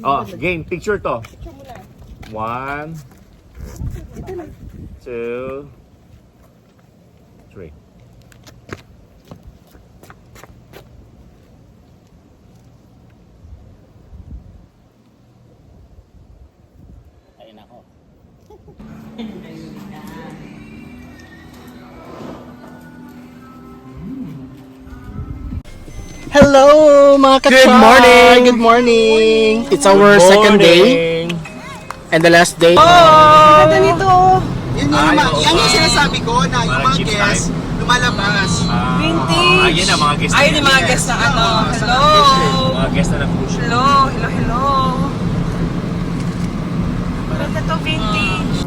Oh, game. Picture to. 1, 2, 3. Ayun ako. Hello mga ka-char! Good morning! Good morning! It's our second day and the last day. Oh! Ganda nito! Yan yung sinasabi ko na yung mga guests lumalabas. Vintage! Ayun na mga guest. Ayun yung mga guests na ano. Hello! Mga guest na nag-push. Hello! Hello! Hello! Ganda to, vintage!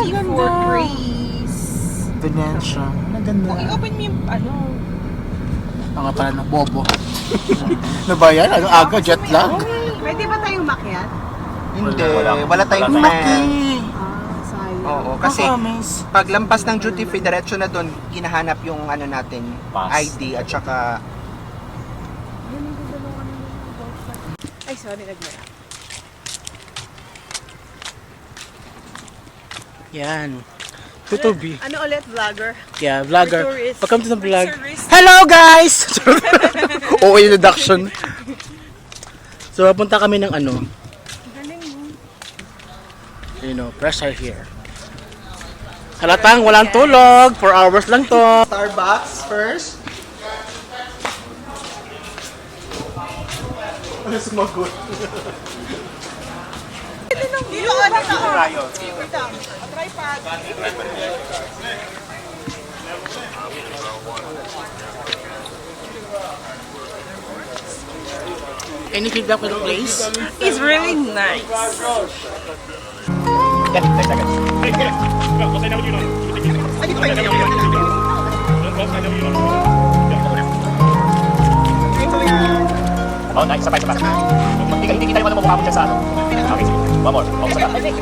Seafood breeze. Venetia. Naganda. I-open mo yung ano. Mga pala ng bobo. Ano ba yan? Aga, jet lag. Pwede ba tayong makiat? Hindi, wala tayong Wala plan. Sayang. Oo, kasi Nakamiss. paglampas ng duty free, diretso na doon, hinahanap yung ano natin, Pass. ID at saka Ay, sorry, nagmara. Yan. Tutubi. Ano ulit, vlogger? Yeah, vlogger. Tourist. Welcome to the vlog. Tourist. Hello guys! Oo, introduction. So, papunta kami ng ano, Galing mo. you know, pressure here. Halatang walang tulog. 4 hours lang to. Starbucks first. Ano sumagot? Dito ka na tayo. Tripod. Any feedback with the place? It's really nice. Oh, nice. Sabay. Hindi tayo mukha mo dyan sa ano. Okay, sige. One more. Okay, sabay.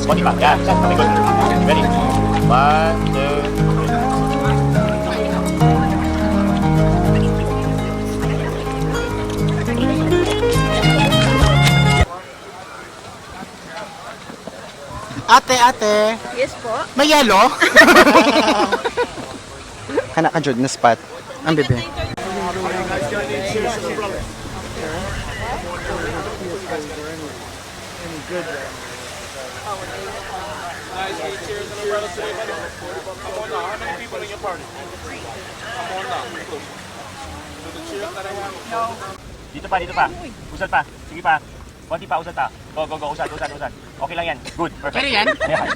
One pa. Yan. Okay, good. Ready? 1, 2, 3. Ate, Yes po. may yelo? Hanak ka, Jod, na spot. Ang bebe. Dito pa. Usad pa. Sige pa. Konti pa, usad pa. Go. Usad. Okay lang yan. Good. Perfect. Pwede yan? Ayan.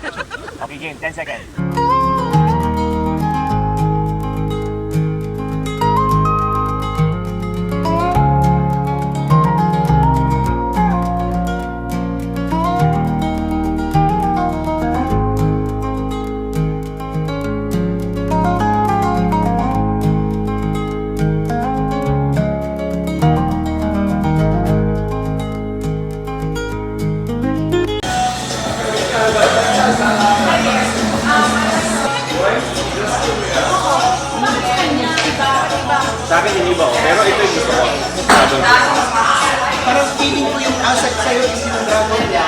Okay, game. 10 seconds. Sa akin hindi ba? Pero ito yung gusto ko. Parang feeling ko yung asset sa'yo is yung dragon niya.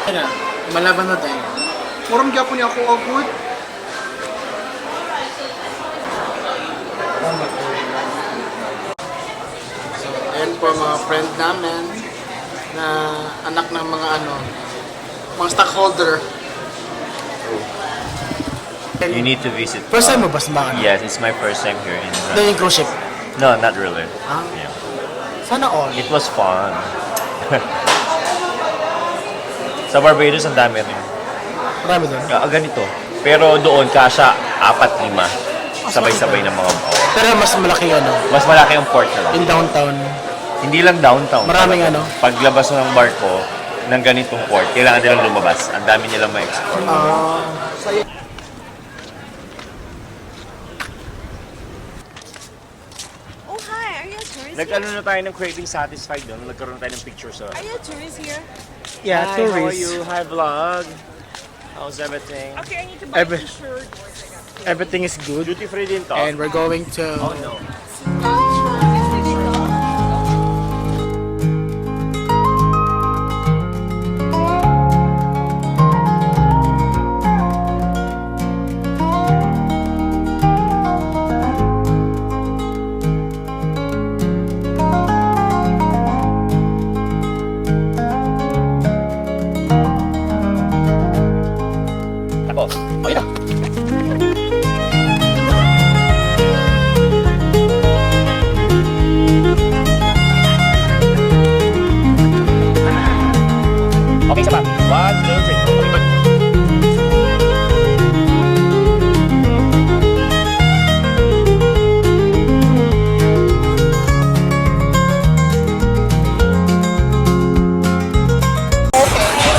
Ano? Malaban na tayo. Murang gyapon niya ako, oh good. Ayan po mga friend namin na anak ng mga ano, mga stockholder. You need to visit. First time mo ba sa mga ano? Yes, it's my first time here in Doon yung cruise ship. No, not really. Ah, Yeah. sana all. It was fun. Sa Barbados, ang dami rin. Marami doon. Ganito. Pero doon, kasha 4-5. Sabay-sabay ng mga Pero mas malaki ano, Mas malaki yung port na lang. in downtown. Hindi lang downtown. Maraming ano? Paglabas ng barko ng ganitong port, kailangan nilang lumabas. Ang dami nilang ma-explore. Oh, hi. Are you a tourist Nag-ano na tayo ng craving satisfied doon. Nagkaroon tayo ng picture sa... Are you a tourist here? Yeah, Hi, how are you? Hi, vlog. How's everything? Okay, I need to buy Every- a t-shirt. Everything is good. Duty free din to. And we're going to... Oh no. Tapos, okay na. Okay, isa pa. 1, 2, 3. Okay, good.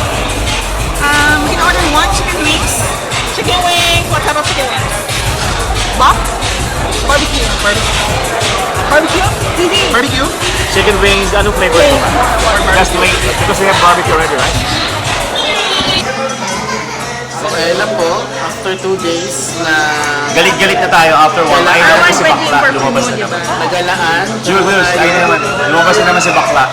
We can order one chicken wings. Chicken wings. What type of chicken wings? Bop? Barbecue. Barbecue? Easy. Barbecue? Chicken wings, anong flavor ito? Just wait, because we have barbecue already, right? So, ayun lang po. After 2 days na Galit-galit na tayo after one. Ayun naman si Bakla, lumabas na naman. nagalaan. Jules, ayun na naman. Lumabas na naman si Bakla.